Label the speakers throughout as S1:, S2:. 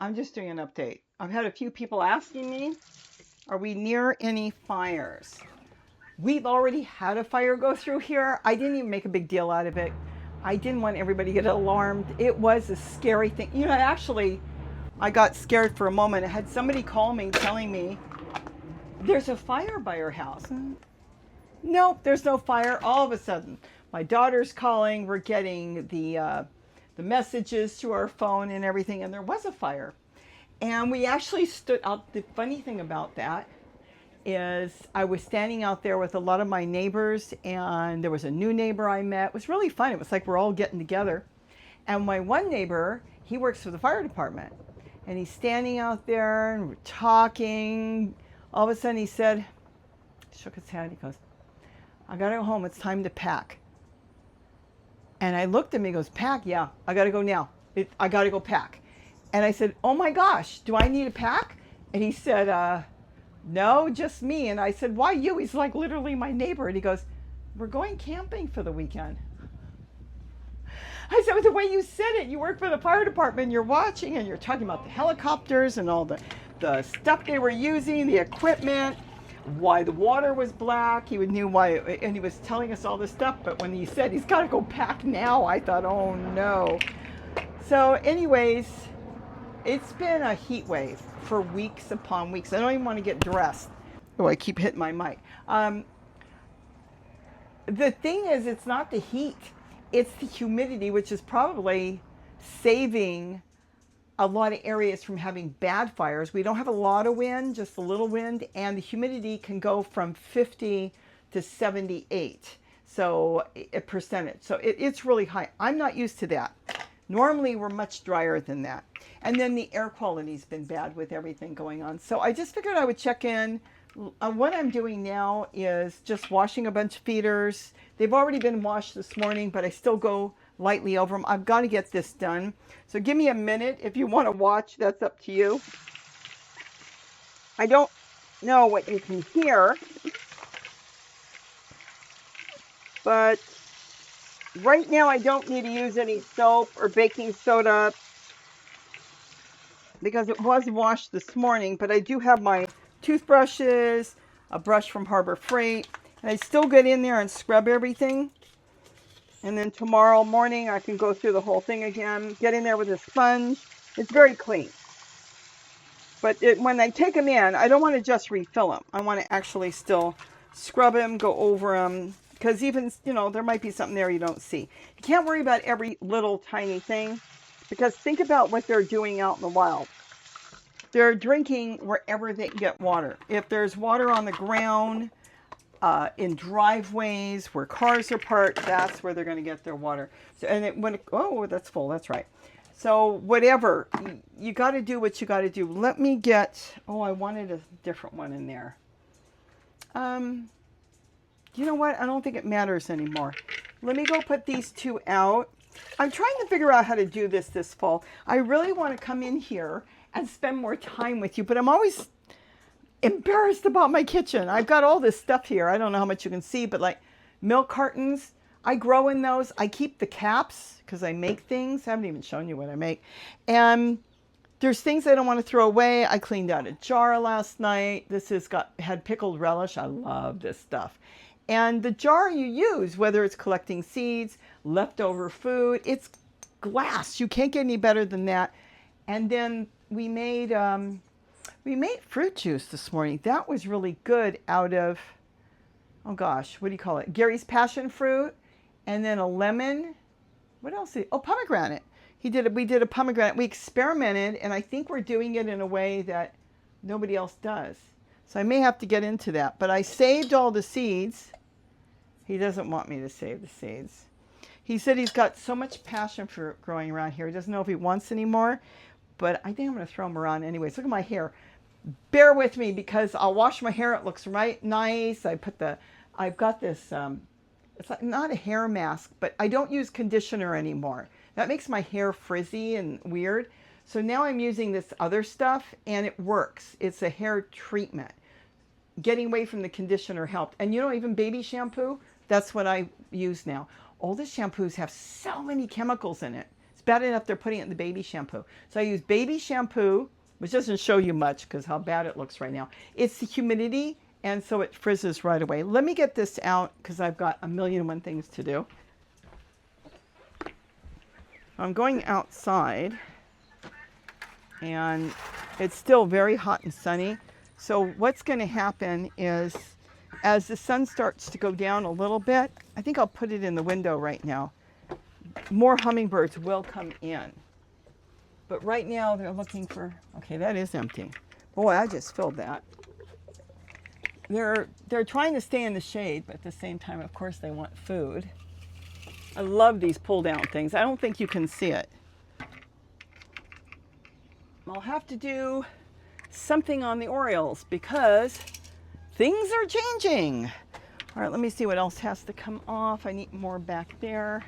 S1: I'm just doing an update. I've had a few people asking me, are we near any fires? We've already had a fire go through here. I didn't even make a big deal out of it. I didn't want everybody to get alarmed. It was a scary thing. Actually, I got scared for a moment. I had somebody call me telling me, there's a fire by your house. Nope, there's no fire. All of a sudden, my daughter's calling. We're getting the messages to our phone and everything, and there was a fire. And we actually stood out. The funny thing about that is I was standing out there with a lot of my neighbors, and there was a new neighbor I met. It was really fun. It was like we're all getting together. And my one neighbor, he works for the fire department, and he's standing out there and we're talking. All of a sudden he said, shook his head, he goes, I gotta go home, it's time to pack. And I looked at him, he goes, pack? Yeah, I gotta go now. I gotta go pack. And I said, oh my gosh, do I need to pack? And he said, no, just me. And I said, why you? He's like literally my neighbor. And he goes, we're going camping for the weekend. I said, with the way you said it, you work for the fire department, you're watching and you're talking about the helicopters and all the stuff they were using, the equipment, why the water was black. He knew why, and he was telling us all this stuff. But when he said he's got to go pack now, I thought, oh no. So anyways, it's been a heat wave for weeks upon weeks. I don't even want to get dressed. Oh, I keep hitting my mic. The thing is, it's not the heat. It's the humidity, which is probably saving a lot of areas from having bad fires. We don't have a lot of wind, just a little wind, and the humidity can go from 50 to 78. So a percentage. So it's really high. I'm not used to that. Normally we're much drier than that. And then the air quality's been bad with everything going on. So I just figured I would check in. What I'm doing now is just washing a bunch of feeders. They've already been washed this morning, but I still go lightly over them. I've got to get this done. So give me a minute. If you want to watch, that's up to you. I don't know what you can hear, but right now I don't need to use any soap or baking soda because it was washed this morning, but I do have my toothbrushes, a brush from Harbor Freight, and I still get in there and scrub everything. And then tomorrow morning I can go through the whole thing again, get in there with a sponge. It's very clean. But when I take them in, I don't want to just refill them. I want to actually still scrub them, go over them, because even, there might be something there you don't see. You can't worry about every little tiny thing, because think about what they're doing out in the wild. They're drinking wherever they can get water. If there's water on the ground, in driveways where cars are parked, that's where they're going to get their water. So, oh, that's full. That's right. So whatever, you got to do what you got to do. Let me get. Oh, I wanted a different one in there. You know what? I don't think it matters anymore. Let me go put these two out. I'm trying to figure out how to do this fall. I really want to come in here and spend more time with you, but I'm always embarrassed about my kitchen. I've got all this stuff here. I don't know how much you can see, but like milk cartons, I grow in those. I keep the caps because I make things. I haven't even shown you what I make. And there's things I don't want to throw away. I cleaned out a jar last night. This had pickled relish. I love this stuff. And the jar you use, whether it's collecting seeds, leftover food, it's glass. You can't get any better than that. And then we made fruit juice this morning. That was really good out of, oh gosh, what do you call it? Gary's passion fruit, and then a lemon. What else? Pomegranate. We did a pomegranate. We experimented, and I think we're doing it in a way that nobody else does. So I may have to get into that. But I saved all the seeds. He doesn't want me to save the seeds. He said he's got so much passion fruit growing around here. He doesn't know if he wants any more, but I think I'm going to throw them around anyways. Look at my hair. Bear with me because I'll wash my hair. It looks right nice. I've got this, it's like not a hair mask, but I don't use conditioner anymore. That makes my hair frizzy and weird. So now I'm using this other stuff and it works. It's a hair treatment. Getting away from the conditioner helped. And even baby shampoo, that's what I use now. All the shampoos have so many chemicals in it. bad enough they're putting it in the baby shampoo. So I use baby shampoo, which doesn't show you much because how bad it looks right now. It's the humidity, and so it frizzes right away. Let me get this out because I've got a million and one things to do. I'm going outside, and it's still very hot and sunny. So what's going to happen is, as the sun starts to go down a little bit, I think I'll put it in the window right now, more hummingbirds will come in. But right now they're looking for, okay, that is empty. Boy, I just filled that. They're trying to stay in the shade, but at the same time, of course, they want food. I love these pull down things. I don't think you can see it. I'll have to do something on the Orioles because things are changing. All right, let me see what else has to come off. I need more back there.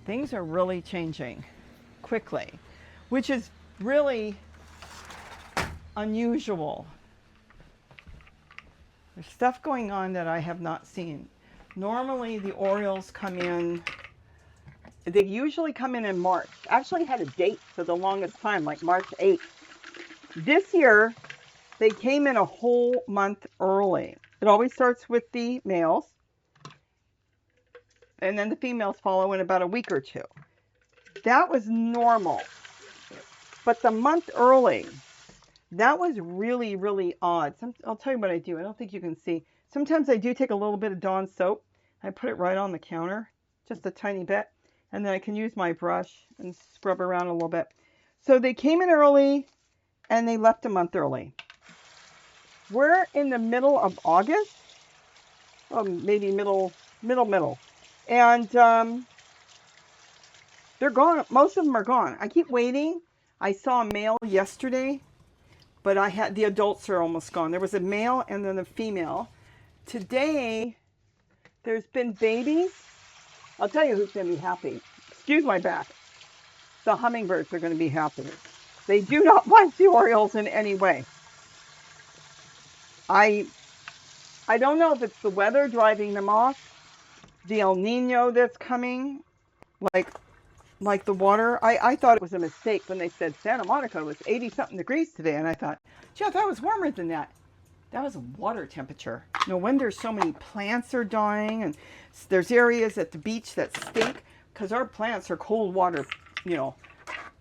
S1: Things are really changing quickly, which is really unusual. There's stuff going on that I have not seen. Normally the Orioles come in, they usually come in March. Actually had a date for the longest time, like March 8th. This year, they came in a whole month early. It always starts with the males, and then the females follow in about a week or two. That was normal. But the month early, that was really, really odd. I'll tell you what I do. I don't think you can see. Sometimes I do take a little bit of Dawn soap. I put it right on the counter, just a tiny bit. And then I can use my brush and scrub around a little bit. So they came in early, and they left a month early. We're in the middle of August. Maybe middle. And they're gone. Most of them are gone. I keep waiting. I saw a male yesterday, but the adults are almost gone. There was a male and then a female. Today, there's been babies. I'll tell you who's going to be happy. Excuse my back. The hummingbirds are going to be happy. They do not want the Orioles in any way. I don't know if it's the weather driving them off, the El Nino that's coming, like the water. I thought it was a mistake when they said Santa Monica was 80-something degrees today, and I thought, Jeff, that was warmer than that. That was water temperature. No wonder so many plants are dying, and there's areas at the beach that stink because our plants are cold water,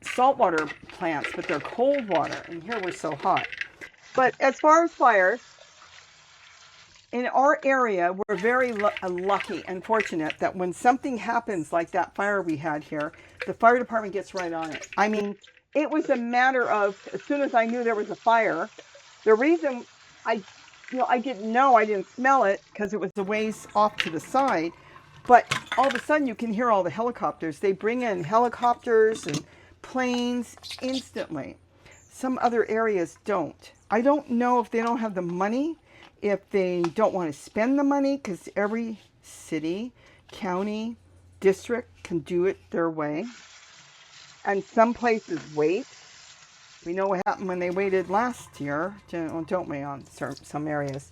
S1: saltwater plants, but they're cold water, and here we're so hot. But as far as fires, in our area, we're very lucky and fortunate that when something happens like that fire we had here, the fire department gets right on it. I mean, it was a matter of, as soon as I knew there was a fire, the reason I didn't know, I didn't smell it because it was a ways off to the side, but all of a sudden you can hear all the helicopters. They bring in helicopters and planes instantly. Some other areas don't. I don't know if they don't have the money, if they don't want to spend the money, because every city, county, district can do it their way. And some places wait. We know what happened when they waited last year, don't we, on some areas.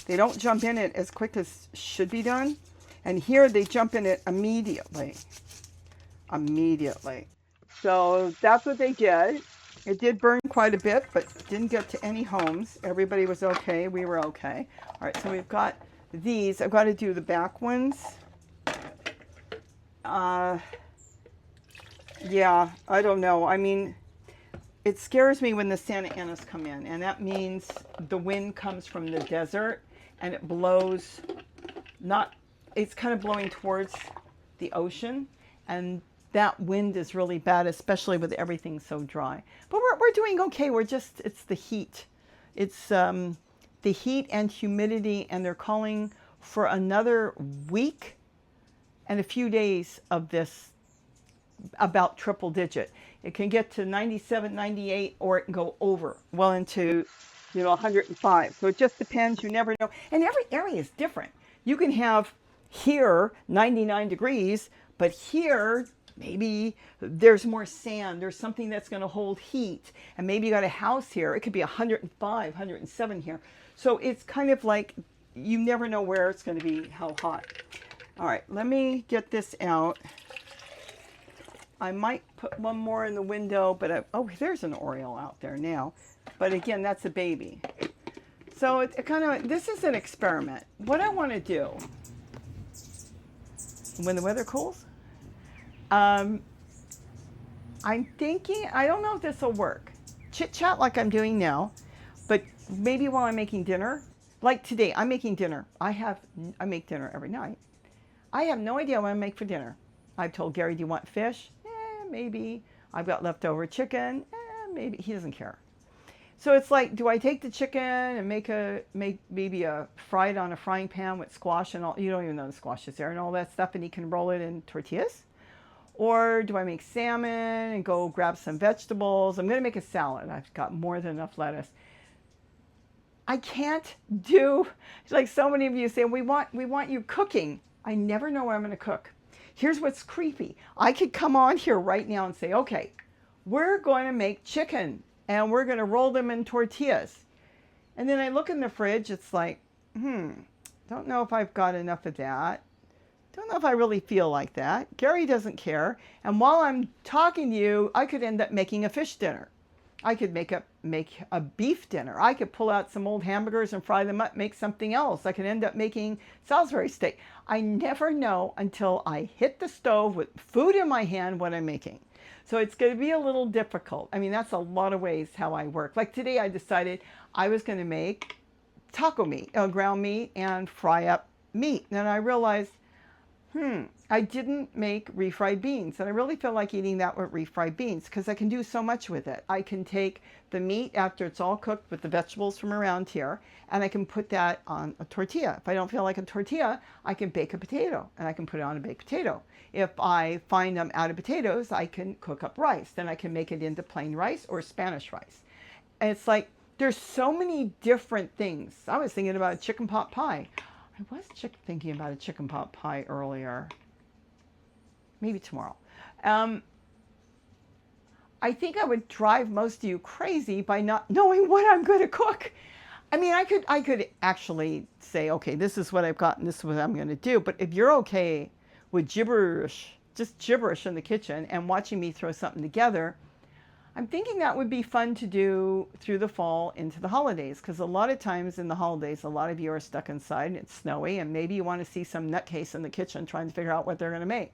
S1: They don't jump in it as quick as should be done. And here they jump in it immediately. Immediately. So that's what they did. It did burn quite a bit, but didn't get to any homes. Everybody was okay. We were okay. All right, so we've got these. I've got to do the back ones. Yeah, I don't know. I mean, it scares me when the Santa Anas come in, and that means the wind comes from the desert, and it blows, it's kind of blowing towards the ocean, and that wind is really bad, especially with everything so dry. But we're doing okay. It's the heat. It's the heat and humidity, and they're calling for another week and a few days of this, about triple digit. It can get to 97, 98, or it can go over, well into, 105. So it just depends. You never know. And every area is different. You can have here 99 degrees, but here maybe there's more sand. There's something that's going to hold heat. And maybe you got a house here. It could be 105, 107 here. So it's kind of like you never know where it's going to be, how hot. All right, let me get this out. I might put one more in the window, but oh, there's an Oriole out there now. But again, that's a baby. So it kind of, this is an experiment. What I want to do, when the weather cools, I'm thinking, I don't know if this will work. Chit chat like I'm doing now, but maybe while I'm making dinner. Like today, I'm making dinner. I make dinner every night. I have no idea what I make for dinner. I've told Gary, do you want fish? Maybe. I've got leftover chicken. Maybe. He doesn't care. So it's like, do I take the chicken and make maybe a fried on a frying pan with squash and all? You don't even know the squash is there and all that stuff, and he can roll it in tortillas. Or do I make salmon and go grab some vegetables? I'm going to make a salad. I've got more than enough lettuce. I can't do, like so many of you say, we want you cooking. I never know what I'm going to cook. Here's what's creepy. I could come on here right now and say, okay, we're going to make chicken and we're going to roll them in tortillas. And then I look in the fridge, it's like, don't know if I've got enough of that. Don't know if I really feel like that. Gary doesn't care. And while I'm talking to you, I could end up making a fish dinner. I could make a beef dinner. I could pull out some old hamburgers and fry them up, make something else. I could end up making Salisbury steak. I never know until I hit the stove with food in my hand what I'm making. So it's going to be a little difficult. I mean, that's a lot of ways how I work. Like today I decided I was going to make taco meat, ground meat, and fry up meat. And I realized, I didn't make refried beans. And I really feel like eating that with refried beans because I can do so much with it. I can take the meat after it's all cooked with the vegetables from around here, and I can put that on a tortilla. If I don't feel like a tortilla, I can bake a potato, and I can put it on a baked potato. If I find I'm out of potatoes, I can cook up rice. Then I can make it into plain rice or Spanish rice. And it's like, there's so many different things. I was thinking about a chicken pot pie. I was thinking about a chicken pot pie earlier. Maybe tomorrow. I think I would drive most of you crazy by not knowing what I'm going to cook. I mean, I could actually say, okay, this is what I've got and this is what I'm going to do. But if you're okay with gibberish, just gibberish in the kitchen and watching me throw something together, I'm thinking that would be fun to do through the fall into the holidays, because a lot of times in the holidays, a lot of you are stuck inside and it's snowy, and maybe you want to see some nutcase in the kitchen trying to figure out what they're going to make.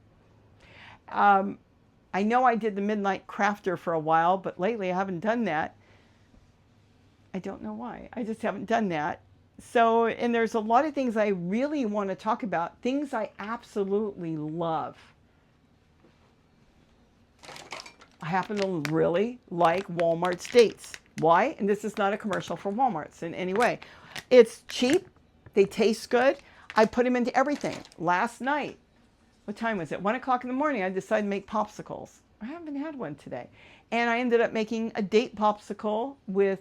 S1: I know I did the Midnight Crafter for a while, but lately I haven't done that. I don't know why. I just haven't done that. So, and there's a lot of things I really want to talk about, things I absolutely love. I happen to really like Walmart's dates. Why? And this is not a commercial for Walmart's in any way. It's cheap. They taste good. I put them into everything. Last night, what time was it? 1 o'clock in the morning, I decided to make popsicles. I haven't had one today. And I ended up making a date popsicle with,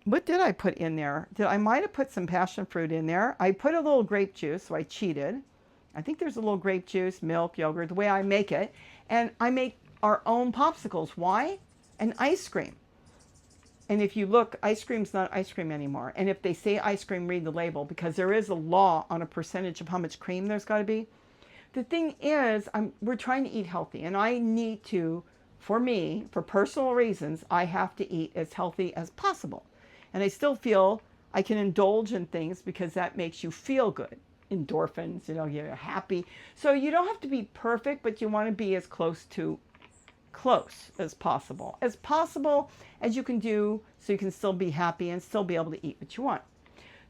S1: what did I put in there? I might have put some passion fruit in there. I put a little grape juice, so I cheated. I think there's a little grape juice, milk, yogurt, the way I make it. And I make our own popsicles. Why? And ice cream. And if you look, ice cream's not ice cream anymore. And if they say ice cream, read the label, because there is a law on a percentage of how much cream there's got to be. The thing is, we're trying to eat healthy. And I need to, for me, for personal reasons, I have to eat as healthy as possible. And I still feel I can indulge in things because that makes you feel good. Endorphins, you're happy. So you don't have to be perfect, but you want to be as close as possible as you can do, so you can still be happy and still be able to eat what you want.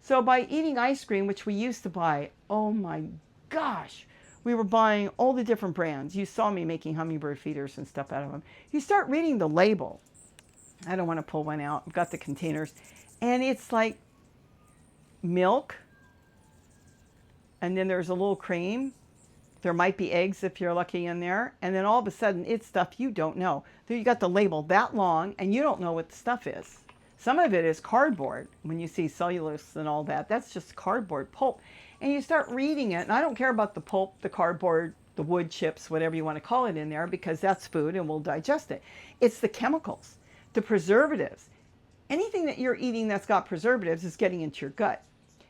S1: So by eating ice cream, which we used to buy, oh my gosh, we were buying all the different brands. You saw me making Hummingbird feeders and stuff out of them. You start reading the label. I don't want to pull one out. I've got the containers. And it's like milk, and then there's a little cream. There might be eggs if you're lucky in there. And then all of a sudden, it's stuff you don't know. So you got the label that long, and you don't know what the stuff is. Some of it is cardboard. When you see cellulose and all that, that's just cardboard pulp. And you start reading it, and I don't care about the pulp, the cardboard, the wood chips, whatever you want to call it in there, because that's food and we'll digest it. It's the chemicals, the preservatives. Anything that you're eating that's got preservatives is getting into your gut.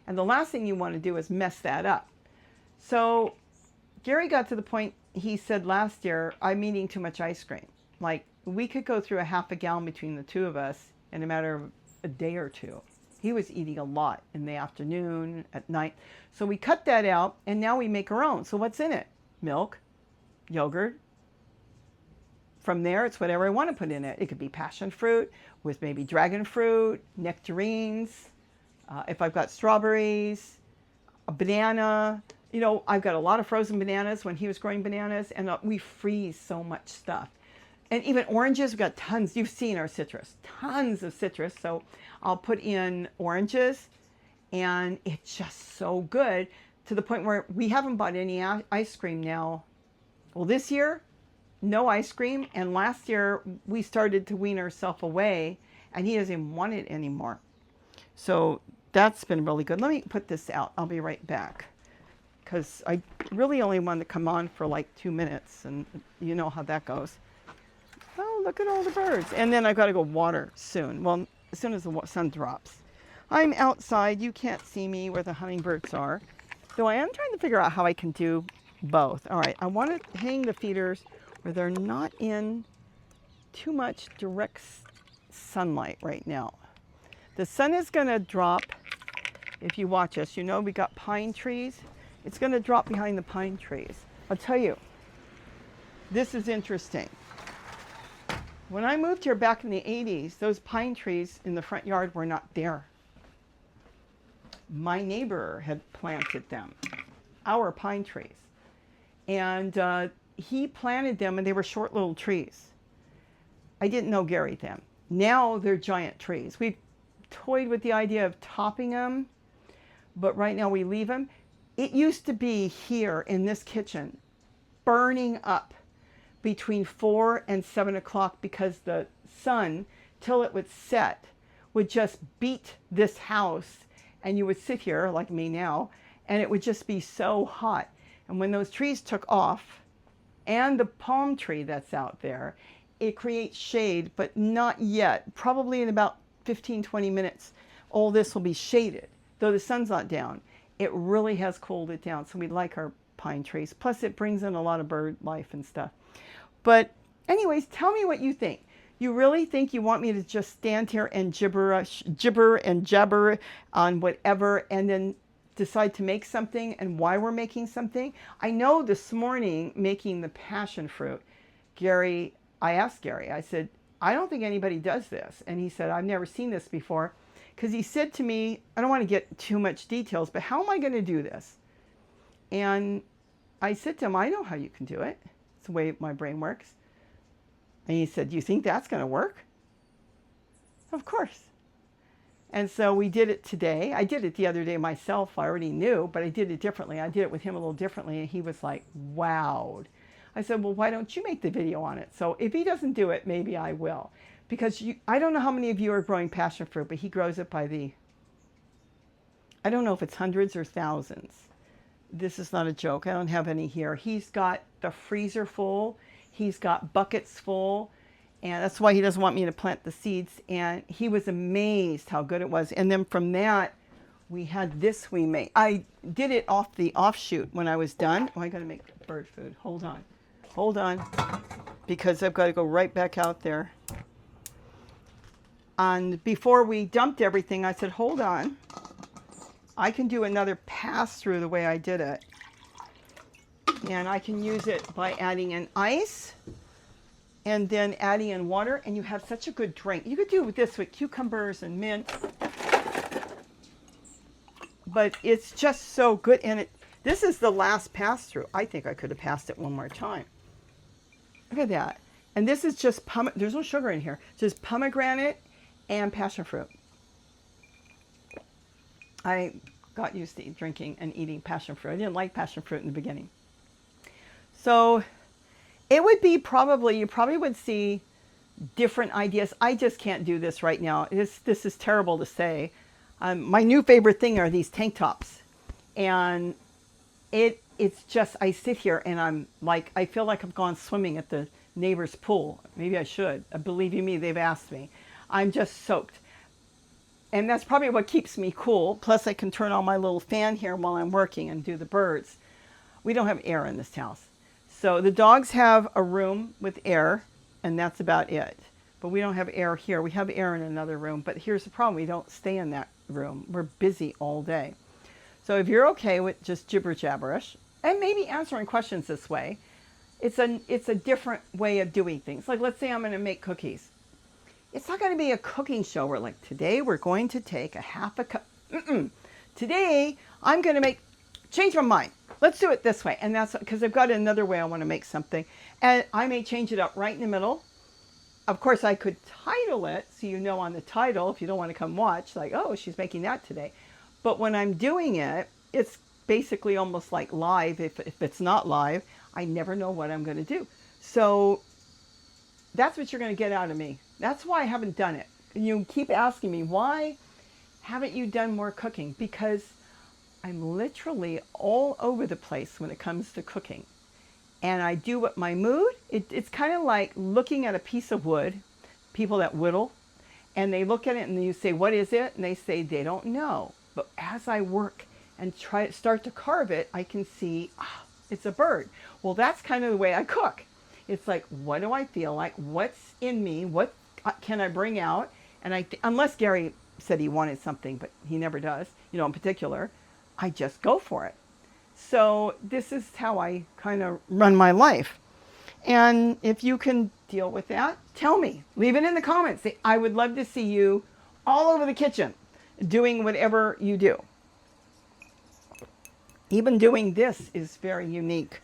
S1: And the last thing you want to do is mess that up. So Gary got to the point he said last year, I'm eating too much ice cream. Like, we could go through a half a gallon between the two of us in a matter of a day or two. He was eating a lot in the afternoon, at night. So we cut that out, and now we make our own. So what's in it? Milk, yogurt. From there, it's whatever I want to put in it. It could be passion fruit with maybe dragon fruit, nectarines. If I've got strawberries, a banana. You know, I've got a lot of frozen bananas when he was growing bananas, and we freeze so much stuff. And even oranges, we've got tons. You've seen our citrus, tons of citrus. So I'll put in oranges, and it's just so good to the point where we haven't bought any ice cream now. Well, this year, no ice cream. And last year, we started to wean ourselves away, and he doesn't even want it anymore. So that's been really good. Let me put this out. I'll be right back, because I really only wanted to come on for like 2 minutes, and you know how that goes. Oh, look at all the birds. And then I've got to go water soon. Well, as soon as the sun drops. I'm outside. You can't see me where the hummingbirds are. Though I am trying to figure out how I can do both. All right, I want to hang the feeders where they're not in too much direct sunlight right now. The sun is going to drop. If you watch us, you know we got pine trees. It's going to drop behind the pine trees. I'll tell you, this is interesting. When I moved here back in the 80s, those pine trees in the front yard were not there. My neighbor had planted them, our pine trees. And he planted them, and they were short little trees. I didn't know Gary then. Now they're giant trees. We've toyed with the idea of topping them, but right now we leave them. It used to be here in this kitchen, burning up between 4 and 7 o'clock, because the sun, till it would set, would just beat this house, and you would sit here like me now, and it would just be so hot. And when those trees took off, and the palm tree that's out there, it creates shade, but not yet. Probably in about 15-20 minutes, all this will be shaded, though the sun's not down. It really has cooled it down, so we like our pine trees. Plus, it brings in a lot of bird life and stuff. But anyways, tell me what you think. You really think you want me to just stand here and gibber and jabber on whatever, and then decide to make something and why we're making something? I know this morning, making the passion fruit, I asked Gary, I said, I don't think anybody does this. And he said, I've never seen this before. Because he said to me, I don't want to get too much details, but how am I going to do this? And I said to him, I know how you can do it. It's the way my brain works. And he said, do you think that's going to work? Of course. And so we did it today. I did it the other day myself. I already knew, but I did it differently. I did it with him a little differently, and he was like, wowed. I said, well, why don't you make the video on it? So if he doesn't do it, maybe I will. Because I don't know how many of you are growing passion fruit, but he grows it by I don't know if it's hundreds or thousands. This is not a joke. I don't have any here. He's got the freezer full. He's got buckets full. And that's why he doesn't want me to plant the seeds. And he was amazed how good it was. And then from that, we had this we made. I did it off the offshoot when I was done. Oh, I got to make bird food. Hold on. Hold on. Because I've got to go right back out there. And before we dumped everything, I said, hold on. I can do another pass through the way I did it. And I can use it by adding in ice and then adding in water, and you have such a good drink. You could do this with cucumbers and mint, but it's just so good. And this is the last pass through. I think I could have passed it one more time. Look at that. And this is just there's no sugar in here, just pomegranate and passion fruit. I got used to drinking and eating passion fruit. I didn't like passion fruit in the beginning. So it would be you probably would see different ideas. I just can't do this right now. This is terrible to say. My new favorite thing are these tank tops. And it's just, I sit here and I'm like, I feel like I've gone swimming at the neighbor's pool. Maybe I should. Believe you me, they've asked me. I'm just soaked. And that's probably what keeps me cool. Plus I can turn on my little fan here while I'm working and do the birds. We don't have air in this house. So the dogs have a room with air, and that's about it. But we don't have air here. We have air in another room, but here's the problem. We don't stay in that room. We're busy all day. So if you're okay with just gibber jabberish, and maybe answering questions this way, it's a different way of doing things. Like, let's say I'm going to make cookies. It's not going to be a cooking show where, like, today we're going to take a half a cup. Today I'm going to change my mind. Let's do it this way. And that's because I've got another way I want to make something. And I may change it up right in the middle. Of course, I could title it so you know on the title, if you don't want to come watch, like, oh, she's making that today. But when I'm doing it, it's basically almost like live. If it's not live, I never know what I'm going to do. So that's what you're going to get out of me. That's why I haven't done it. You keep asking me, why haven't you done more cooking? Because I'm literally all over the place when it comes to cooking. And I do what my mood, it's kind of like looking at a piece of wood, people that whittle, and they look at it and you say, what is it? And they say they don't know. But as I work and start to carve it, I can see, it's a bird. Well, that's kind of the way I cook. It's like, what do I feel like? What's in me? What can I bring out? And unless Gary said he wanted something, but he never does, in particular, I just go for it. So this is how I kind of run my life. And if you can deal with that, tell me. Leave it in the comments. I would love to see you all over the kitchen doing whatever you do. Even doing this is very unique.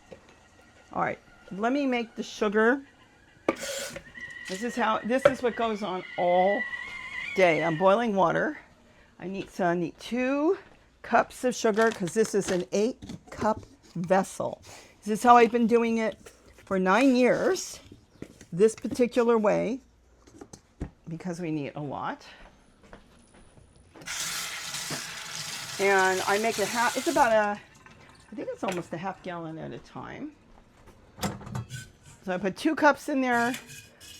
S1: All right, let me make the sugar. This is what goes on all day. I'm boiling water. I need 2 cups of sugar because this is an 8-cup vessel. This is how I've been doing it for 9 years, this particular way, because we need a lot. And I make it's about I think it's almost a half gallon at a time. So I put 2 cups in there,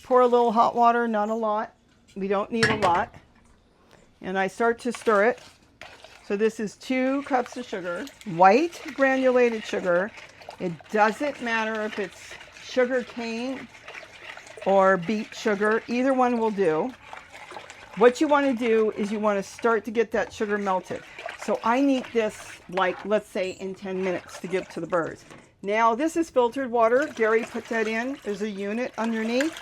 S1: pour a little hot water, not a lot. We don't need a lot. And I start to stir it. So this is 2 cups of sugar, white granulated sugar. It doesn't matter if it's sugar cane or beet sugar, either one will do. What you want to do is you want to start to get that sugar melted. So I need this, like, let's say in 10 minutes to give to the birds. Now this is filtered water. Gary put that in. There's a unit underneath.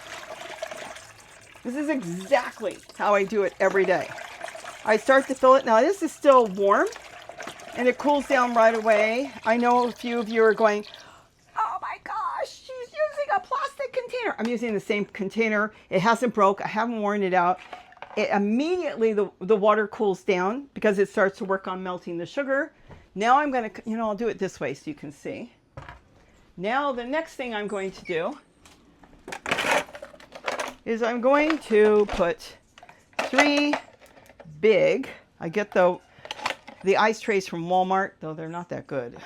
S1: This is exactly how I do it every day. I start to fill it. Now this is still warm and it cools down right away. I know a few of you are going, oh my gosh, she's using a plastic container. I'm using the same container. It hasn't broke. I haven't worn it out. Immediately the water cools down because it starts to work on melting the sugar. Now I'm going to, I'll do it this way so you can see. Now the next thing I'm going to do is I'm going to put 3 big, I get the ice trays from Walmart, though they're not that good.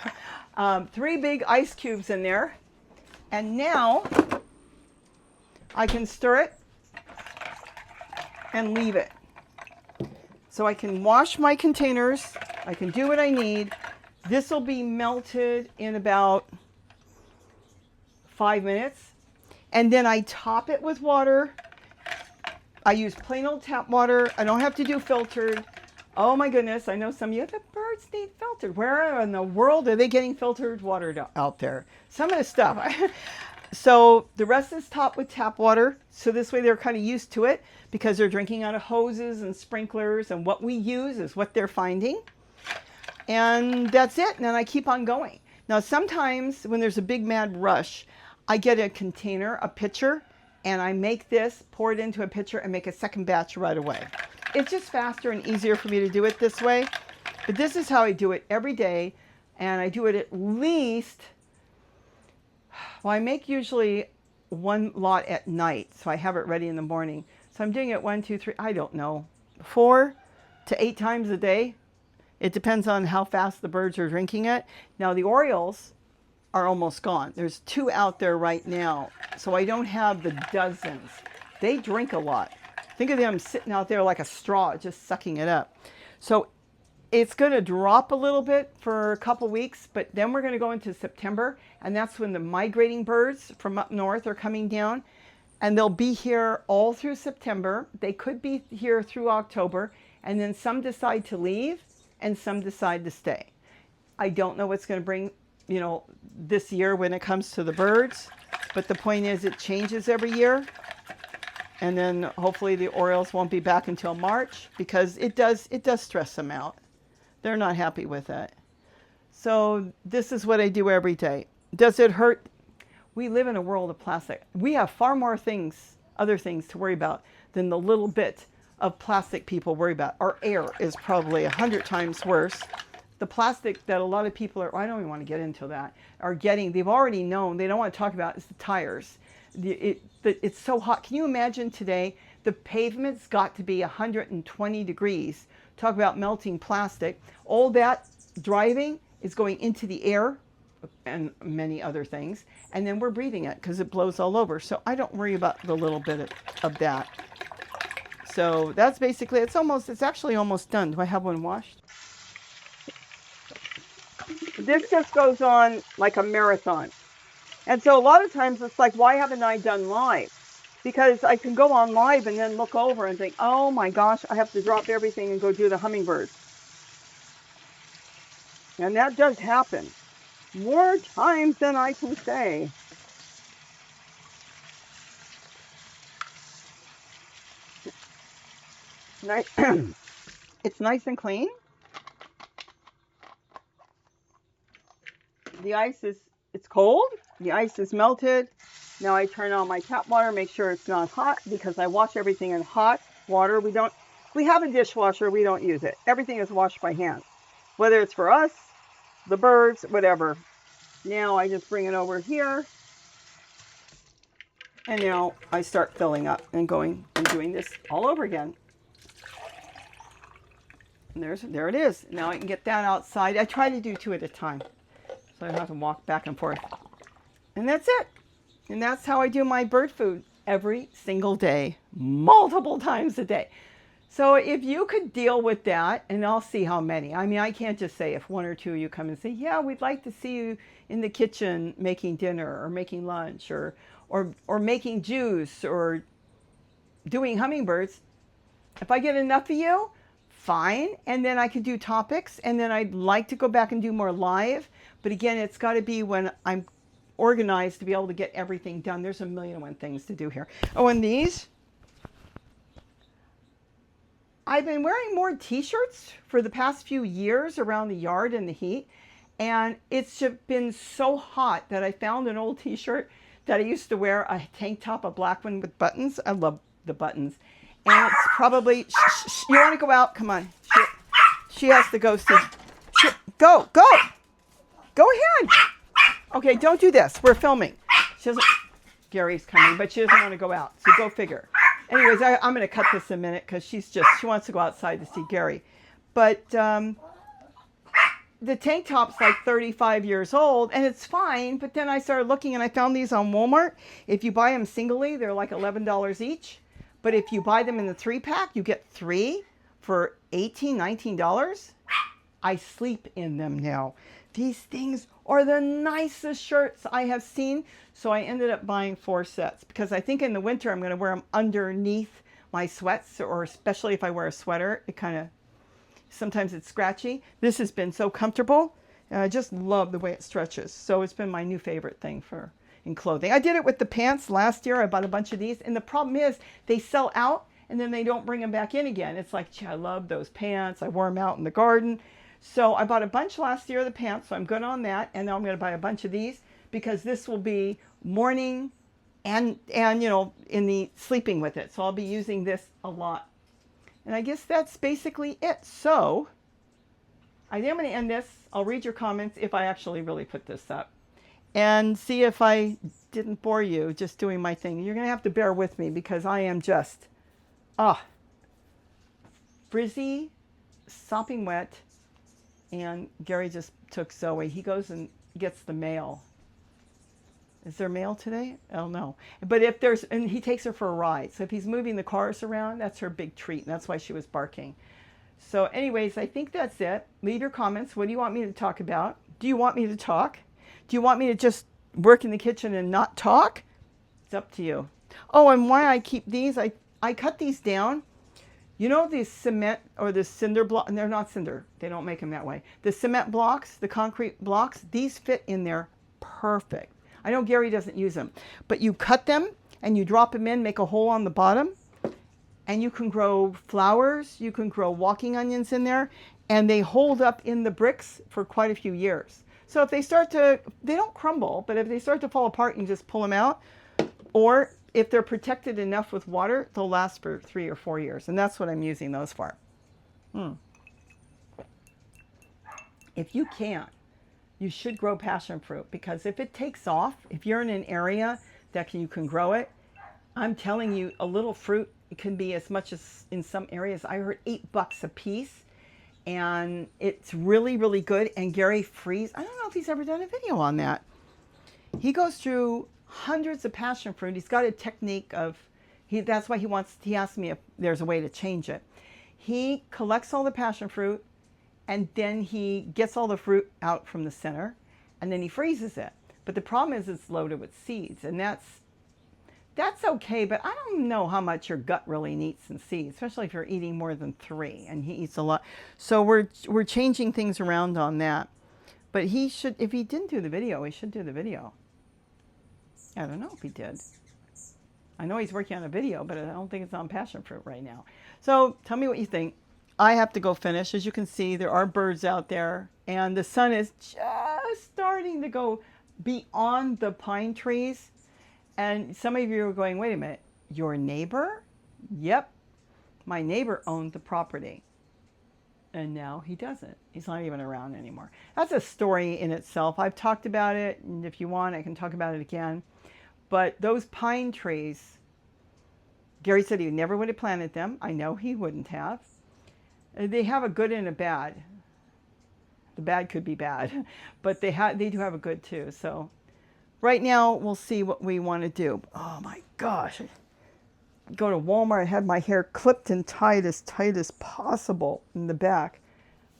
S1: 3 big ice cubes in there. And now I can stir it and leave it. So I can wash my containers. I can do what I need. This will be melted in about 5 minutes. And then I top it with water. I use plain old tap water. I don't have to do filtered. Oh my goodness, I know some of you, the birds need filtered. Where in the world are they getting filtered water out there? Some of the stuff. So the rest is topped with tap water. So this way they're kind of used to it because they're drinking out of hoses and sprinklers, and what we use is what they're finding. And that's it. And then I keep on going. Now sometimes when there's a big mad rush, I get a container, a pitcher, and I make this, pour it into a pitcher, and make a second batch right away. It's just faster and easier for me to do it this way. But this is how I do it every day. And I do it at least, well, I make usually 1 lot at night. So I have it ready in the morning. So I'm doing it 1, 2, 3, I don't know, 4 to 8 times a day. It depends on how fast the birds are drinking it. Now the Orioles are almost gone. There's 2 out there right now. So I don't have the dozens. They drink a lot. Think of them sitting out there like a straw, just sucking it up. So It's going to drop a little bit for a couple weeks, but then we're going to go into September, and that's when the migrating birds from up north are coming down, and they'll be here all through September. They could be here through October, and then some decide to leave and some decide to stay. I don't know what's going to bring, this year when it comes to the birds, but the point is it changes every year. And then hopefully the Orioles won't be back until March, because it does stress them out. They're not happy with it. So this is what I do every day. Does it hurt? We live in a world of plastic. We have far more other things to worry about than the little bit of plastic people worry about. Our air is probably 100 times worse. The plastic that a lot of people I don't even want to get into that, they've already known, they don't want to talk about is the tires. It's so hot. Can you imagine today, the pavement's got to be 120 degrees. Talk about melting plastic. All that driving is going into the air and many other things. And then we're breathing it because it blows all over. So I don't worry about the little bit of that. So that's basically, it's actually almost done. Do I have one washed? This just goes on like a marathon. And so a lot of times it's like, why haven't I done live? Because I can go on live and then look over and think, oh my gosh, I have to drop everything and go do the hummingbirds. And that does happen more times than I can say. Nice. It's nice and clean. The ice it's cold. The ice is melted. Now I turn on my tap water, make sure it's not hot, because I wash everything in hot water. We have a dishwasher, we don't use it. Everything is washed by hand, whether it's for us, the birds, whatever. Now I just bring it over here, and now I start filling up and going and doing this all over again. And there it is. Now I can get that outside. I try to do 2 at a time, so I don't have to walk back and forth. And that's it. And that's how I do my bird food every single day, multiple times a day. So if you could deal with that, and I'll see how many. I mean, I can't just say if 1 or 2 of you come and say, yeah, we'd like to see you in the kitchen making dinner or making lunch or making juice or doing hummingbirds. If I get enough of you, fine. And then I could do topics, and then I'd like to go back and do more live. But again, it's got to be when I'm organized to be able to get everything done. There's a million and one things to do here. Oh, and these, I've been wearing more t-shirts for the past few years around the yard in the heat, and it's been so hot that I found an old t-shirt that I used to wear, a tank top, a black one with buttons. I love the buttons. And it's probably, you want to go out? Come on. She has to go see. Go ahead. Okay, don't do this. We're filming. Gary's coming, but she doesn't want to go out. So go figure. Anyways, I'm going to cut this in a minute because she wants to go outside to see Gary. But the tank top's like 35 years old, and it's fine. But then I started looking, and I found these on Walmart. If you buy them singly, they're like $11 each. But if you buy them in the 3-pack, you get 3 for $18, $19. I sleep in them now. These things are the nicest shirts I have seen. So I ended up buying 4 sets because I think in the winter I'm going to wear them underneath my sweats, or especially if I wear a sweater, sometimes it's scratchy. This has been so comfortable, and I just love the way it stretches. So it's been my new favorite thing in clothing. I did it with the pants last year. I bought a bunch of these, and the problem is they sell out and then they don't bring them back in again. It's like, gee, I love those pants. I wore them out in the garden. So I bought a bunch last year of the pants, so I'm good on that. And now I'm going to buy a bunch of these because this will be morning and in the sleeping with it. So I'll be using this a lot. And I guess that's basically it. So I think I'm going to end this. I'll read your comments if I actually really put this up, and see if I didn't bore you just doing my thing. You're going to have to bear with me because I am just, frizzy, sopping wet. And Gary just took Zoe. He goes and gets the mail. Is there mail today? Oh, no. But and he takes her for a ride. So if he's moving the cars around, that's her big treat. And that's why she was barking. So anyways, I think that's it. Leave your comments. What do you want me to talk about? Do you want me to talk? Do you want me to just work in the kitchen and not talk? It's up to you. Oh, and why I keep these, I cut these down. You know the cement or the cinder block, and they're not cinder. They don't make them that way. The cement blocks, the concrete blocks, these fit in there perfect. I know Gary doesn't use them, but you cut them and you drop them in, make a hole on the bottom, and you can grow flowers, you can grow walking onions in there, and they hold up in the bricks for quite a few years. So if they start to, they don't crumble, but if they start to fall apart, you can just pull them out. Or if they're protected enough with water, they'll last for 3 or 4 years. And that's what I'm using those for. If you can, you should grow passion fruit, because if it takes off, if you're in an area that you can grow it, I'm telling you, a little fruit, it can be as much as, in some areas, I heard $8 a piece. And it's really, really good. And Gary Freeze, I don't know if he's ever done a video on that. He goes through hundreds of passion fruit. He's got a technique of, that's why he asked me if there's a way to change it. He collects all the passion fruit, and then he gets all the fruit out from the center, and then he freezes it. But the problem is it's loaded with seeds, and that's okay, but I don't know how much your gut really needs in seeds, especially if you're eating more than 3, and he eats a lot. So we're changing things around on that. But he should, if he didn't do the video, he should do the video. I don't know if he did. I know he's working on a video, but I don't think it's on passion fruit right now. So tell me what you think. I have to go finish. As you can see, there are birds out there, and the sun is just starting to go beyond the pine trees. And some of you are going, wait a minute, your neighbor? Yep, my neighbor owned the property. And now he doesn't. He's not even around anymore. That's a story in itself. I've talked about it, and if you want, I can talk about it again. But those pine trees, Gary said he never would have planted them. I know he wouldn't have. They have a good and a bad. The bad could be bad, but they do have a good too. So right now, we'll see what we want to do. Oh my gosh. Go to Walmart, I had my hair clipped and tight as possible in the back.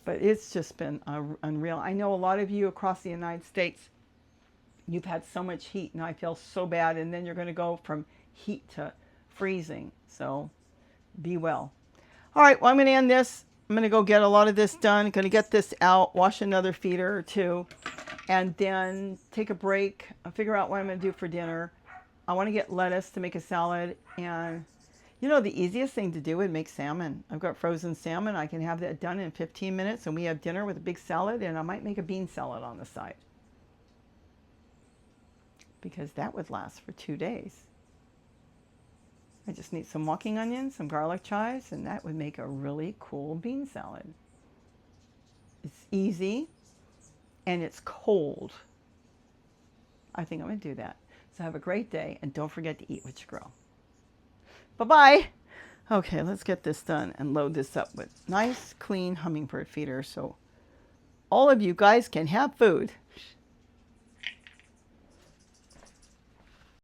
S1: But it's just been unreal. I know a lot of you across the United States, you've had so much heat, and I feel so bad. And then you're going to go from heat to freezing. So be well. All right, well, I'm going to end this. I'm going to go get a lot of this done. I'm going to get this out, wash another feeder or 2. And then take a break, figure out what I'm going to do for dinner. I want to get lettuce to make a salad. And, you know, the easiest thing to do would make salmon. I've got frozen salmon. I can have that done in 15 minutes. And we have dinner with a big salad. And I might make a bean salad on the side, because that would last for 2 days. I just need some walking onions, some garlic chives, and that would make a really cool bean salad. It's easy. And it's cold. I think I'm going to do that. So have a great day, and don't forget to eat what you grow. Bye-bye. Okay, let's get this done and load this up with nice, clean hummingbird feeder so all of you guys can have food.